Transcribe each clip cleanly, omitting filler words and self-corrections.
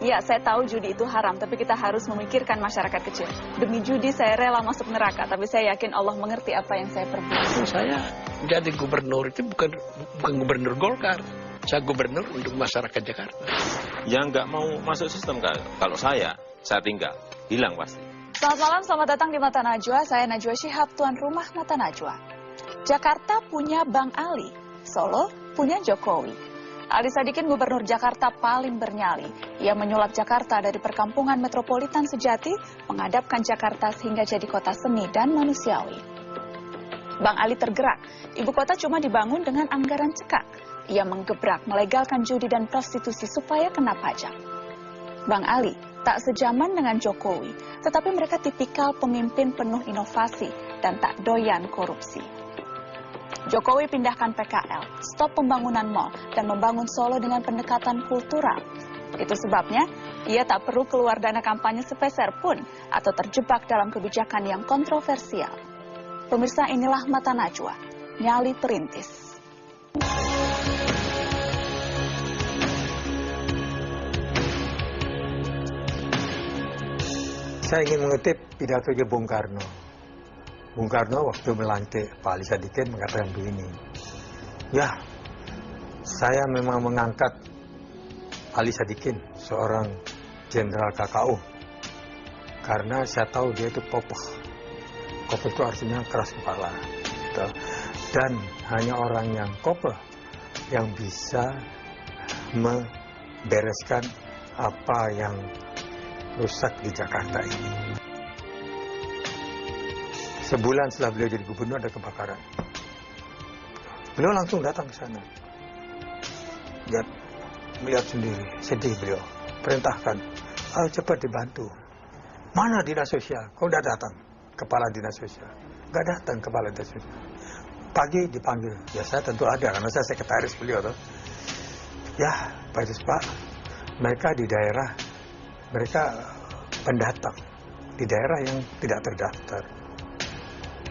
Ya, saya tahu judi itu haram, tapi kita harus memikirkan masyarakat kecil. Demi judi saya rela masuk neraka, tapi saya yakin Allah mengerti apa yang saya perbuat. Saya jadi gubernur itu bukan gubernur Golkar. Saya gubernur untuk masyarakat Jakarta. Yang nggak mau masuk sistem, kalau saya tinggal, hilang pasti. Selamat malam, selamat datang di Mata Najwa. Saya Najwa Shihab, tuan rumah Mata Najwa. Jakarta punya Bang Ali, Solo punya Jokowi. Ali Sadikin gubernur Jakarta paling bernyali. Ia menyulap Jakarta dari perkampungan metropolitan sejati, menghadapkan Jakarta sehingga jadi kota seni dan manusiawi. Bang Ali tergerak, ibu kota cuma dibangun dengan anggaran cekak. Ia menggebrak, melegalkan judi dan prostitusi supaya kena pajak. Bang Ali tak sejaman dengan Jokowi, tetapi mereka tipikal pemimpin penuh inovasi dan tak doyan korupsi. Jokowi pindahkan PKL, stop pembangunan mal, dan membangun Solo dengan pendekatan kultural. Itu sebabnya, ia tak perlu keluar dana kampanye sepeser pun, atau terjebak dalam kebijakan yang kontroversial. Pemirsa, inilah Mata Najwa, nyali perintis. Saya ingin mengutip pidato Bung Karno. Bung Karno waktu melantik Pak Ali Sadikin mengatakan begini, ya, saya memang mengangkat Ali Sadikin, seorang jenderal KKU, karena saya tahu dia itu kokoh. Kokoh itu artinya keras kepala. Gitu. Dan hanya orang yang kokoh yang bisa membereskan apa yang rusak di Jakarta ini. Sebulan setelah beliau jadi gubernur ada kebakaran. Beliau langsung datang ke sana. Melihat sendiri, sedih beliau. Perintahkan, ayo cepat dibantu. Mana dinas sosial? Kau udah datang, kepala dinas sosial. Gak datang kepala dinas sosial. Pagi dipanggil, ya saya tentu ada, karena saya sekretaris beliau. Toh. Ya, Pak, mereka di daerah, mereka pendatang. Di daerah yang tidak terdaftar.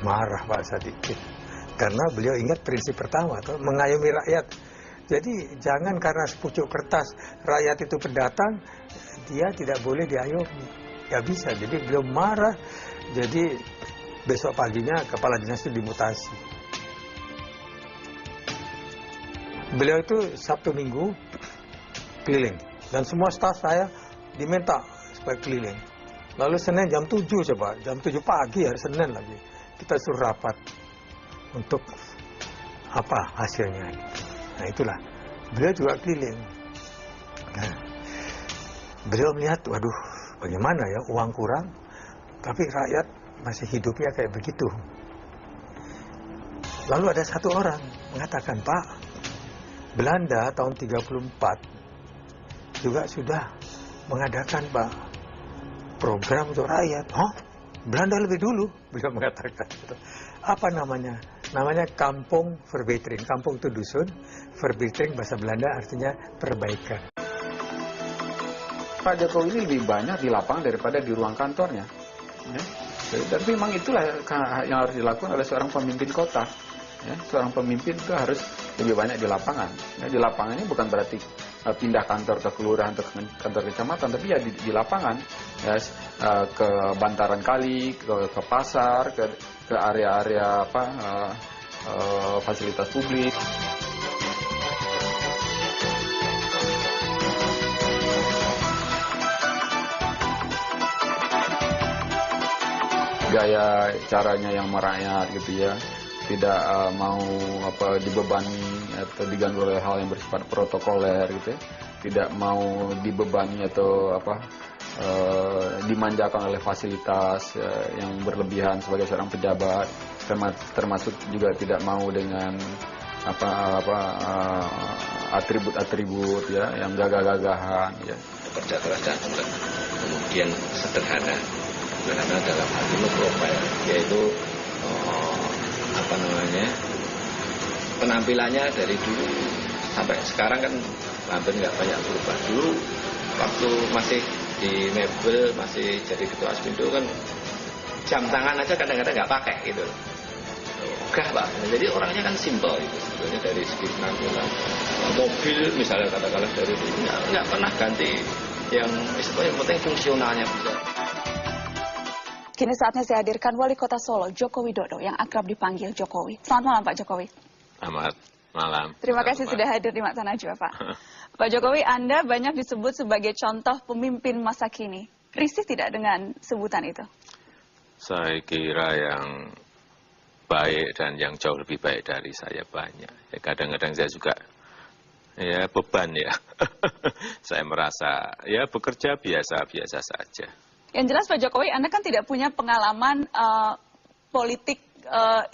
Marah Pak Sadikin, karena beliau ingat prinsip pertama, tuh, mengayomi rakyat. Jadi jangan karena sepucuk kertas rakyat itu pendatang, dia tidak boleh diayomi. Ya bisa, jadi beliau marah. Jadi besok paginya kepala dinas itu dimutasi. Beliau itu Sabtu Minggu keliling, dan semua staf saya diminta supaya keliling. Lalu Senin jam 7 coba, jam 7 pagi hari Senin lagi. Kita suruh rapat untuk apa hasilnya. Nah itulah, beliau juga keliling. Nah, beliau melihat, waduh bagaimana ya, uang kurang, tapi rakyat masih hidupnya kayak begitu. Lalu ada satu orang mengatakan, Pak, Belanda tahun 34 juga sudah mengadakan Pak program untuk rakyat. Hah? Belanda lebih dulu, beliau mengatakan. Apa namanya? Namanya kampung verbetering. Kampung itu dusun, verbetering bahasa Belanda artinya perbaikan. Pak Jokowi ini lebih banyak di lapangan daripada di ruang kantornya. Ya. Dan memang itulah yang harus dilakukan oleh seorang pemimpin kota. Ya. Seorang pemimpin itu harus lebih banyak di lapangan. Ya, di lapangan ini bukan berarti pindah kantor ke kelurahan atau ke kantor kecamatan, tapi ya di lapangan, ya, ke bantaran kali, ke pasar, ke area-area fasilitas publik. Gaya caranya yang merakyat gitu ya, tidak mau dibebani atau diganggu oleh hal yang bersifat protokoler gitu ya, tidak mau dibebani atau dimanjakan oleh fasilitas yang berlebihan sebagai seorang pejabat, termasuk juga tidak mau dengan atribut-atribut ya yang gagah-gagahan ya. Kerja keras dan kemudian sederhana dalam hal ini profil, yaitu penampilannya dari dulu sampai sekarang kan hampir nggak banyak berubah. Dulu waktu masih di mebel, masih jadi ketua Aspindo kan jam tangan aja kadang-kadang nggak pakai gitu. Enggak Pak, jadi orangnya kan simpel gitu sebetulnya dari segi penampilan. Mobil misalnya katakanlah dari dulu nggak pernah ganti yang istilahnya yang penting fungsionalnya bisa. Kini saatnya saya hadirkan Wali Kota Solo, Joko Widodo, yang akrab dipanggil Jokowi. Selamat malam, Pak Jokowi. Selamat malam. Terima kasih sudah hadir di Mata Najwa, Pak. Pak Jokowi, Anda banyak disebut sebagai contoh pemimpin masa kini. Risih tidak dengan sebutan itu? Saya kira yang baik dan yang jauh lebih baik dari saya banyak. Ya, kadang-kadang saya juga ya beban ya. Saya merasa ya bekerja biasa-biasa saja. Yang jelas Pak Jokowi, Anda kan tidak punya pengalaman politik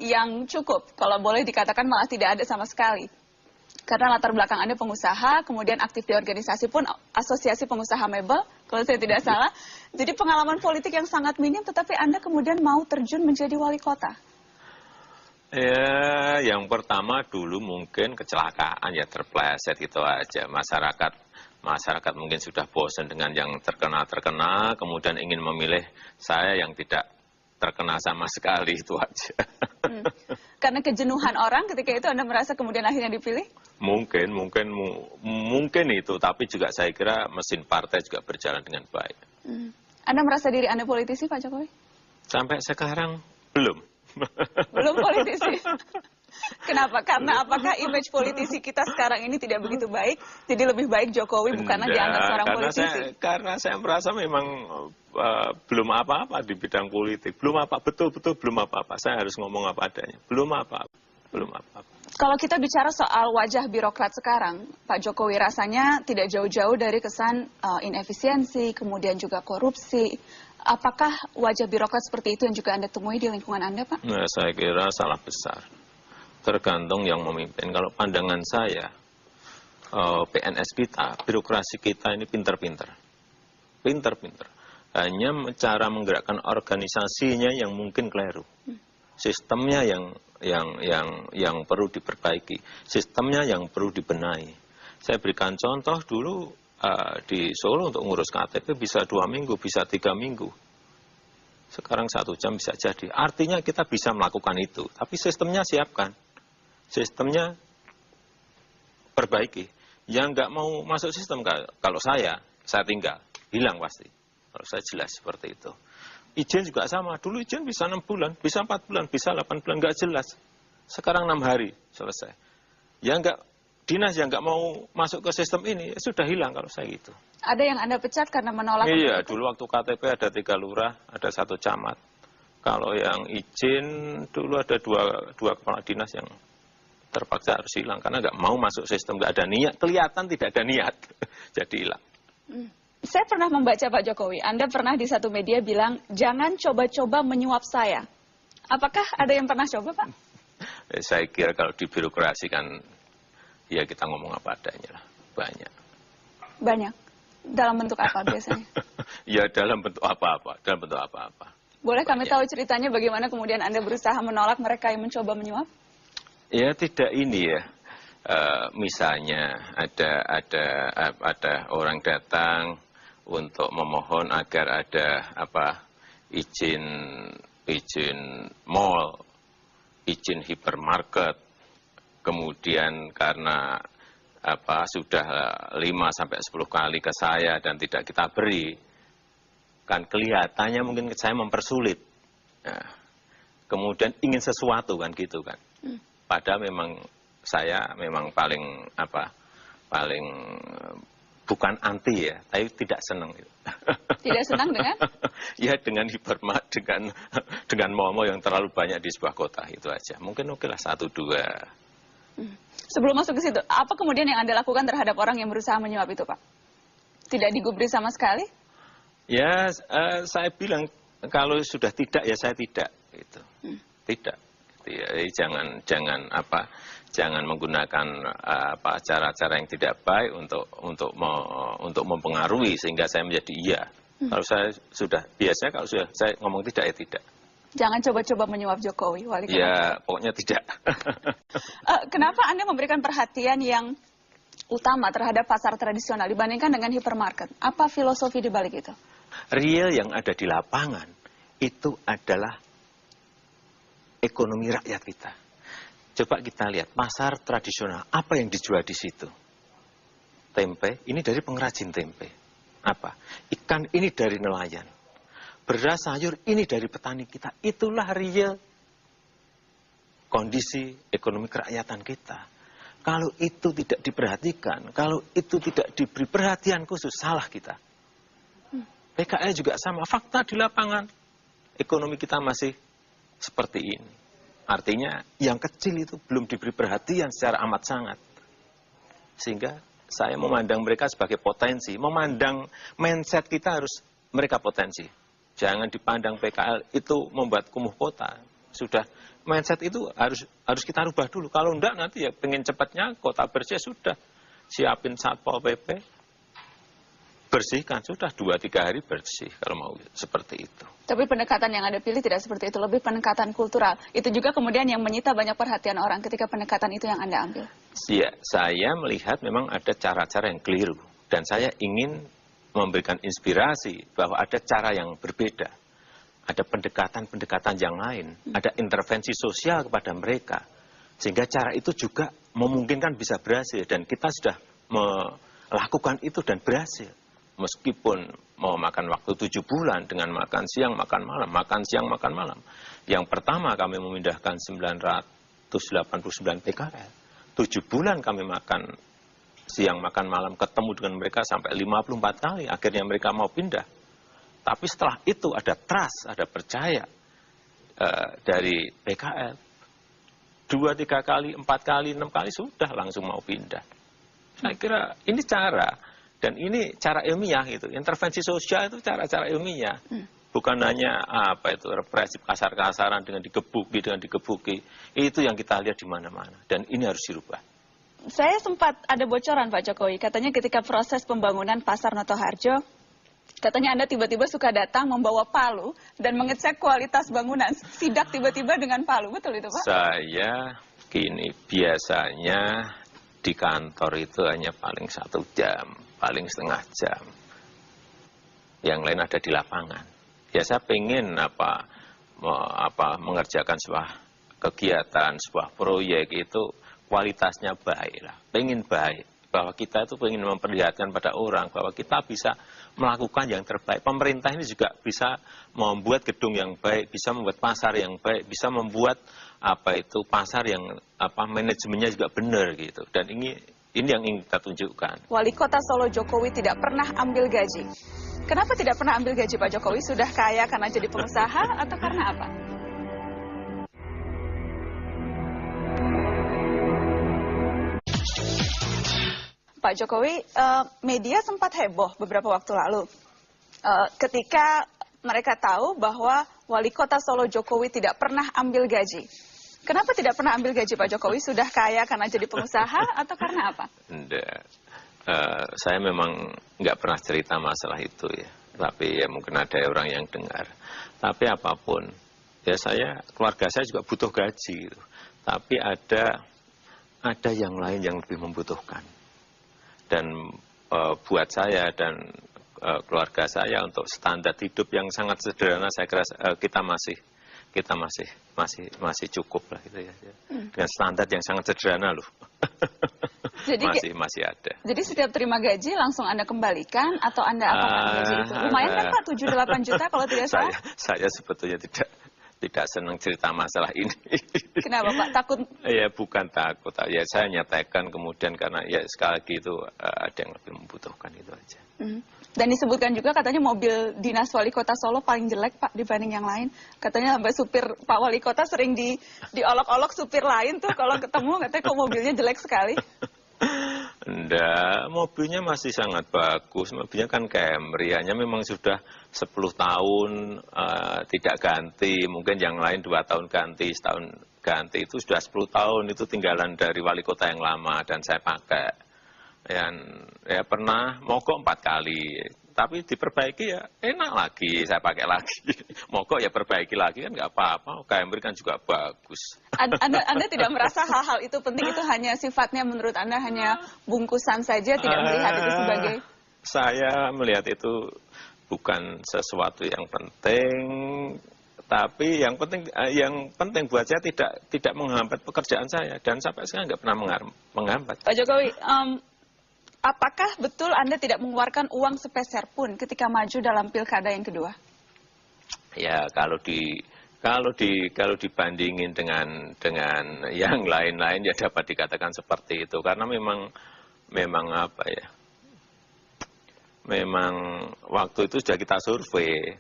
yang cukup. Kalau boleh dikatakan malah tidak ada sama sekali. Karena latar belakang Anda pengusaha, kemudian aktif di organisasi pun asosiasi pengusaha mebel, kalau saya tidak salah. Jadi pengalaman politik yang sangat minim, tetapi Anda kemudian mau terjun menjadi wali kota. Ya, yang pertama dulu mungkin kecelakaan ya terpleset gitu aja. Masyarakat mungkin sudah bosan dengan yang terkena, kemudian ingin memilih saya yang tidak terkena sama sekali, itu aja. Karena kejenuhan orang ketika itu Anda merasa kemudian akhirnya dipilih? Mungkin itu, tapi juga saya kira mesin partai juga berjalan dengan baik. Anda merasa diri Anda politisi, Pak Jokowi? Sampai sekarang belum. Belum politisi. Kenapa? Karena apakah image politisi kita sekarang ini tidak begitu baik, jadi lebih baik Jokowi bukanlah dianggap seorang politisi? Karena saya merasa memang belum apa-apa di bidang politik, belum betul-betul belum apa-apa. Saya harus ngomong apa adanya, belum apa-apa. Kalau kita bicara soal wajah birokrat sekarang, Pak Jokowi rasanya tidak jauh-jauh dari kesan inefisiensi, kemudian juga korupsi. Apakah wajah birokrat seperti itu yang juga Anda temui di lingkungan Anda, Pak? Nah, saya kira salah besar. Tergantung yang memimpin. Kalau pandangan saya, PNS kita, birokrasi kita ini pinter-pinter. Hanya cara menggerakkan organisasinya yang mungkin keliru. Sistemnya yang perlu diperbaiki. Sistemnya yang perlu dibenahi. Saya berikan contoh dulu di Solo untuk ngurus KTP bisa 2 minggu, bisa 3 minggu. Sekarang 1 jam bisa jadi. Artinya kita bisa melakukan itu. Tapi sistemnya siapkan. Sistemnya perbaiki. Yang nggak mau masuk sistem, kalau saya tinggal, hilang pasti. Kalau saya jelas seperti itu. Izin juga sama. Dulu izin bisa 6 bulan, bisa 4 bulan, bisa 8 bulan, nggak jelas. Sekarang 6 hari selesai. Dinas yang nggak mau masuk ke sistem ini, sudah hilang kalau saya gitu. Ada yang Anda pecat karena menolak? Iya, dulu waktu KTP ada 3 lurah, ada 1 camat. Kalau yang izin, dulu ada dua kepala dinas yang terpaksa harus hilang karena nggak mau masuk sistem, nggak ada niat, kelihatan tidak ada niat, jadi hilang. Saya pernah membaca Pak Jokowi, Anda pernah di satu media bilang, jangan coba-coba menyuap saya. Apakah ada yang pernah coba, Pak? Saya kira kalau di birokrasi kan, ya kita ngomong apa adanya lah, banyak. Banyak? Dalam bentuk apa biasanya? Ya dalam bentuk apa-apa, Boleh kami tahu ceritanya bagaimana kemudian Anda berusaha menolak mereka yang mencoba menyuap? Ya tidak ini ya, misalnya ada orang datang untuk memohon agar ada izin mall, izin hipermarket, kemudian karena sudah 5-10 kali ke saya dan tidak kita beri, kan kelihatannya mungkin saya mempersulit. Nah, kemudian ingin sesuatu kan gitu kan. Padahal memang saya memang paling bukan anti ya, tapi tidak senang. Tidak senang dengan? Ya dengan hipermat, dengan mall-mall yang terlalu banyak di sebuah kota itu aja. Mungkin oke lah 1-2. Sebelum masuk ke situ, apa kemudian yang Anda lakukan terhadap orang yang berusaha menyuap itu, Pak? Tidak digubris sama sekali? Ya, saya bilang kalau sudah tidak ya saya tidak, gitu. Tidak. Ya, jangan menggunakan cara-cara yang tidak baik untuk mempengaruhi sehingga saya menjadi iya. Kalau saya sudah biasanya kalau sudah saya ngomong tidak ya tidak. Jangan coba-coba menyuap Jokowi, wali kota. Ya, pokoknya tidak. Kenapa Anda memberikan perhatian yang utama terhadap pasar tradisional dibandingkan dengan hipermarket? Apa filosofi di balik itu? Real yang ada di lapangan itu adalah ekonomi rakyat kita. Coba kita lihat pasar tradisional, apa yang dijual di situ? Tempe, ini dari pengrajin tempe. Apa? Ikan ini dari nelayan. Beras sayur ini dari petani kita. Itulah real kondisi ekonomi kerakyatan kita. Kalau itu tidak diperhatikan, kalau itu tidak diberi perhatian khusus, salah kita. PKL juga sama, fakta di lapangan. Ekonomi kita masih seperti ini. Artinya yang kecil itu belum diberi perhatian secara amat sangat. Sehingga saya memandang mereka sebagai potensi. Memandang mindset kita harus mereka potensi. Jangan dipandang PKL itu membuat kumuh kota. Sudah mindset itu harus kita rubah dulu. Kalau enggak nanti ya pengen cepatnya kota bersih sudah. Siapin Satpol PP. Bersihkan, sudah 2-3 hari bersih kalau mau seperti itu. Tapi pendekatan yang Anda pilih tidak seperti itu, lebih pendekatan kultural. Itu juga kemudian yang menyita banyak perhatian orang ketika pendekatan itu yang Anda ambil. Ya, saya melihat memang ada cara-cara yang keliru. Dan saya ingin memberikan inspirasi bahwa ada cara yang berbeda. Ada pendekatan-pendekatan yang lain. Ada intervensi sosial kepada mereka. Sehingga cara itu juga memungkinkan bisa berhasil. Dan kita sudah melakukan itu dan berhasil. Meskipun mau makan waktu 7 bulan dengan makan siang, makan malam, makan siang, makan malam. Yang pertama kami memindahkan 989 PKL. 7 bulan kami makan siang, makan malam, ketemu dengan mereka sampai 54 kali. Akhirnya mereka mau pindah. Tapi setelah itu ada trust, ada percaya dari PKL. 2-3 kali, 4 kali, 6 kali sudah langsung mau pindah. Saya kira ini cara. Dan ini cara ilmiah gitu. Intervensi sosial itu cara-cara ilmiah. Bukan hanya represif kasar-kasaran dengan digebuki. Itu yang kita lihat di mana-mana. Dan ini harus dirubah. Saya sempat ada bocoran Pak Jokowi. Katanya ketika proses pembangunan Pasar Noto Harjo, katanya Anda tiba-tiba suka datang membawa palu dan mengecek kualitas bangunan. Sidak tiba-tiba dengan palu. Betul itu Pak? Saya biasanya di kantor itu hanya paling 1 jam. Paling setengah jam. Yang lain ada di lapangan. Ya saya pengen mengerjakan sebuah kegiatan, sebuah proyek itu kualitasnya baik lah. Pengen baik. Bahwa kita itu pengen memperlihatkan pada orang bahwa kita bisa melakukan yang terbaik. Pemerintah ini juga bisa membuat gedung yang baik, bisa membuat pasar yang baik, bisa membuat pasar yang manajemennya juga benar gitu. Dan ini yang ingin kita tunjukkan. Wali Kota Solo Jokowi tidak pernah ambil gaji. Kenapa tidak pernah ambil gaji Pak Jokowi? Sudah kaya karena jadi pengusaha atau karena apa? Pak Jokowi, media sempat heboh beberapa waktu lalu. Ketika mereka tahu bahwa Wali Kota Solo Jokowi tidak pernah ambil gaji. Kenapa tidak pernah ambil gaji Pak Jokowi? Sudah kaya karena jadi pengusaha atau karena apa? Enggak. Saya memang nggak pernah cerita masalah itu ya. Tapi ya mungkin ada orang yang dengar. Tapi apapun, ya keluarga saya juga butuh gaji. Gitu. Tapi ada yang lain yang lebih membutuhkan. Dan buat saya dan keluarga saya untuk standar hidup yang sangat sederhana, saya kira kita masih cukup lah gitu ya. Dengan standar yang sangat sederhana loh. Jadi masih ada. Jadi setiap terima gaji langsung Anda kembalikan atau Anda apakan gaji itu? Lumayan kan Pak, 7-8 juta kalau tidak salah? Saya sebetulnya tidak senang cerita masalah ini. Kenapa Pak? Takut? Ya bukan takut. Ya saya nyatakan kemudian karena ya sekali lagi itu ada yang lebih membutuhkan itu aja. Dan disebutkan juga katanya mobil dinas Wali Kota Solo paling jelek Pak dibanding yang lain. Katanya sampai supir Pak Wali Kota sering diolok-olok supir lain tuh kalau ketemu katanya kok mobilnya jelek sekali. Enggak, mobilnya masih sangat bagus. Mobilnya kan Camry, hanya memang sudah 10 tahun tidak ganti. Mungkin yang lain 2 tahun ganti, setahun ganti. Itu sudah 10 tahun, itu tinggalan dari wali kota yang lama dan saya pakai. Ya pernah mogok 4 kali. Tapi diperbaiki ya enak lagi, saya pakai lagi. Mogok ya perbaiki lagi kan nggak apa-apa. Camry kan juga bagus. Anda tidak merasa hal-hal itu penting, itu hanya sifatnya menurut Anda hanya bungkusan saja, tidak melihat itu sebagai... Saya melihat itu bukan sesuatu yang penting, tapi yang penting buat saya tidak menghambat pekerjaan saya. Dan sampai sekarang nggak pernah menghambat. Pak Jokowi, Apakah betul Anda tidak mengeluarkan uang sepeser pun ketika maju dalam pilkada yang kedua? Ya, kalau dibandingin dengan yang lain-lain ya dapat dikatakan seperti itu, karena memang apa ya? Memang waktu itu sudah kita survei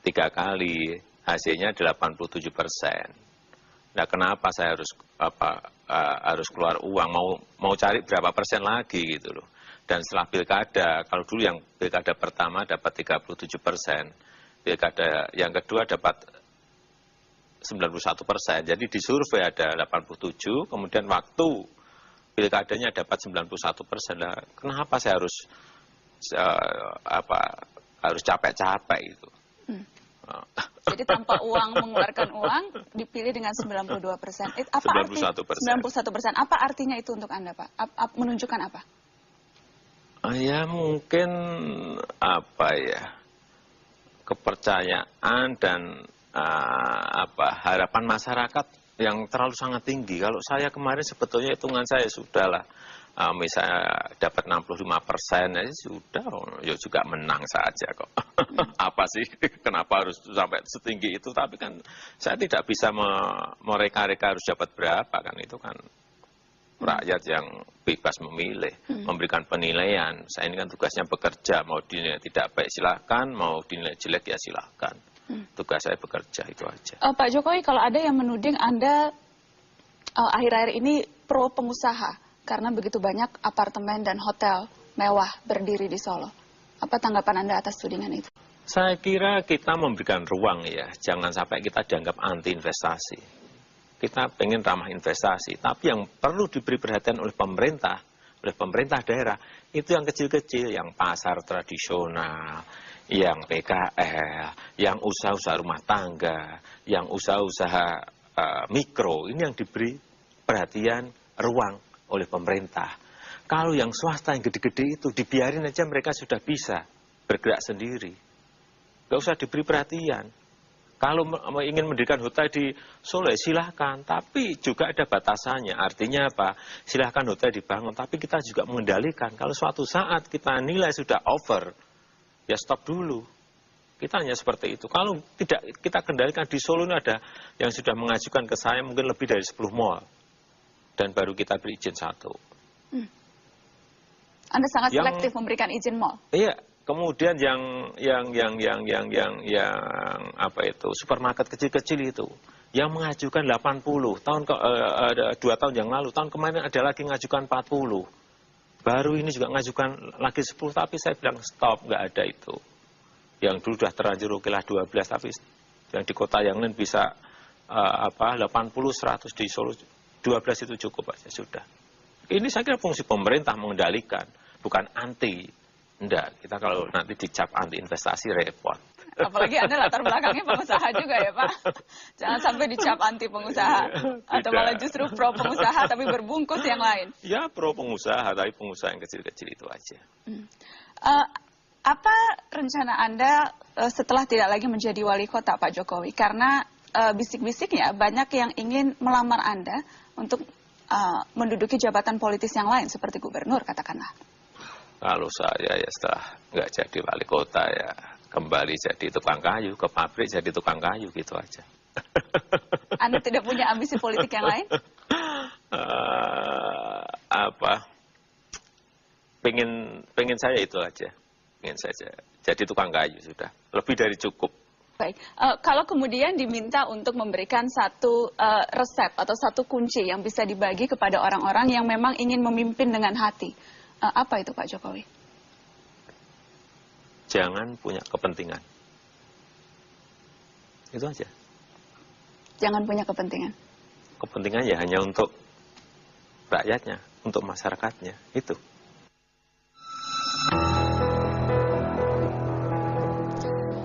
3 kali, hasilnya 87%. Nah, kenapa saya harus keluar uang, mau cari berapa persen lagi gitu loh. Dan setelah pilkada, kalau dulu yang pilkada pertama dapat 37%, pilkada yang kedua dapat 91%. Jadi di survei ada 87, kemudian waktu pilkadanya dapat 91%. Nah, kenapa saya harus capek-capek itu? Jadi tanpa uang, mengeluarkan uang, dipilih dengan 92%. Apa 91%. Apa artinya itu untuk Anda, Pak? Menunjukkan apa? Ya mungkin apa ya, kepercayaan dan harapan masyarakat yang terlalu sangat tinggi. Kalau saya kemarin sebetulnya hitungan saya sudahlah. Misalnya dapat 65%, ya sudah, ya juga menang saja kok. Apa sih, kenapa harus sampai setinggi itu? Tapi kan saya tidak bisa mereka-reka harus dapat berapa, kan itu kan rakyat yang bebas memilih, memberikan penilaian. Saya ini kan tugasnya bekerja, mau dinilai tidak baik silahkan, mau dinilai jelek ya silahkan. Tugas saya bekerja, itu aja. Pak Jokowi, kalau ada yang menuding Anda akhir-akhir ini pro pengusaha, karena begitu banyak apartemen dan hotel mewah berdiri di Solo. Apa tanggapan Anda atas tudingan itu? Saya kira kita memberikan ruang ya, jangan sampai kita dianggap anti investasi. Kita pengen ramah investasi, tapi yang perlu diberi perhatian oleh pemerintah daerah, itu yang kecil-kecil, yang pasar tradisional, yang PKL, yang usaha-usaha rumah tangga, yang usaha-usaha mikro, ini yang diberi perhatian ruang oleh pemerintah. Kalau yang swasta yang gede-gede itu dibiarin aja, mereka sudah bisa bergerak sendiri. Nggak usah diberi perhatian. Kalau ingin mendirikan hotel di Solo silahkan, tapi juga ada batasannya. Artinya apa? Silahkan hotel dibangun, tapi kita juga mengendalikan. Kalau suatu saat kita nilai sudah over, ya stop dulu. Kita hanya seperti itu. Kalau tidak kita kendalikan, di Solo ini ada yang sudah mengajukan ke saya mungkin lebih dari 10 mall. Dan baru kita beri izin 1. Anda sangat selektif memberikan izin mall. Iya, kemudian yang apa itu, supermarket kecil-kecil itu yang mengajukan 80 2 tahun yang lalu, tahun kemarin ada lagi mengajukan 40. Baru ini juga mengajukan lagi 10, tapi saya bilang stop, nggak ada itu. Yang dulu sudah terlanjur okelah 12, tapi yang di kota yang lain bisa 80, 100, di Solo 12 itu cukup aja sudah. Ini saya kira fungsi pemerintah mengendalikan, bukan anti. Enggak, kita kalau nanti dicap anti investasi repot. Apalagi Anda latar belakangnya pengusaha juga ya Pak. Jangan sampai dicap anti pengusaha. Atau malah justru pro pengusaha tapi berbungkus yang lain. Ya pro pengusaha, tapi pengusaha yang kecil-kecil itu aja. Apa rencana Anda setelah tidak lagi menjadi wali kota Pak Jokowi? Karena bisik-bisiknya banyak yang ingin melamar Anda untuk menduduki jabatan politis yang lain seperti gubernur katakanlah. Kalau saya ya setelah nggak jadi wali kota ya kembali jadi tukang kayu, ke pabrik jadi tukang kayu gitu aja. Anda tidak punya ambisi politik yang lain? Pengen saya itu aja, pengen saja jadi tukang kayu sudah, lebih dari cukup. Baik, kalau kemudian diminta untuk memberikan satu resep atau satu kunci yang bisa dibagi kepada orang-orang yang memang ingin memimpin dengan hati, apa itu Pak Jokowi? Jangan punya kepentingan. Itu aja. Jangan punya kepentingan. Kepentingan ya hanya untuk rakyatnya, untuk masyarakatnya, itu.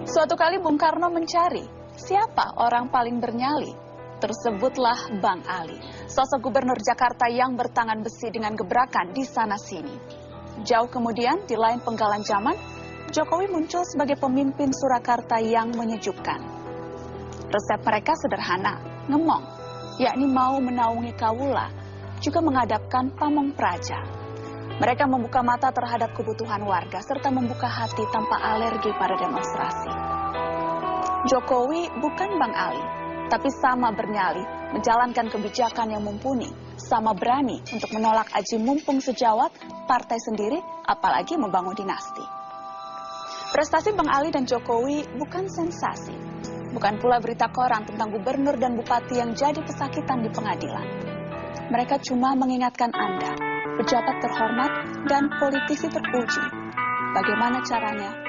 Suatu kali Bung Karno mencari siapa orang paling bernyali. Tersebutlah Bang Ali, sosok gubernur Jakarta yang bertangan besi dengan gebrakan di sana-sini. Jauh kemudian, di lain penggalan zaman, Jokowi muncul sebagai pemimpin Surakarta yang menyejukkan. Resep mereka sederhana, ngemong, yakni mau menaungi kawula, juga menghadapkan pamong praja. Mereka membuka mata terhadap kebutuhan warga serta membuka hati tanpa alergi pada demonstrasi. Jokowi bukan Bang Ali, tapi sama bernyali menjalankan kebijakan yang mumpuni, sama berani untuk menolak aji mumpung sejawat partai sendiri, apalagi membangun dinasti. Prestasi Bang Ali dan Jokowi bukan sensasi, bukan pula berita koran tentang gubernur dan bupati yang jadi pesakitan di pengadilan. Mereka cuma mengingatkan Anda, pejabat terhormat dan politisi terpuji, bagaimana caranya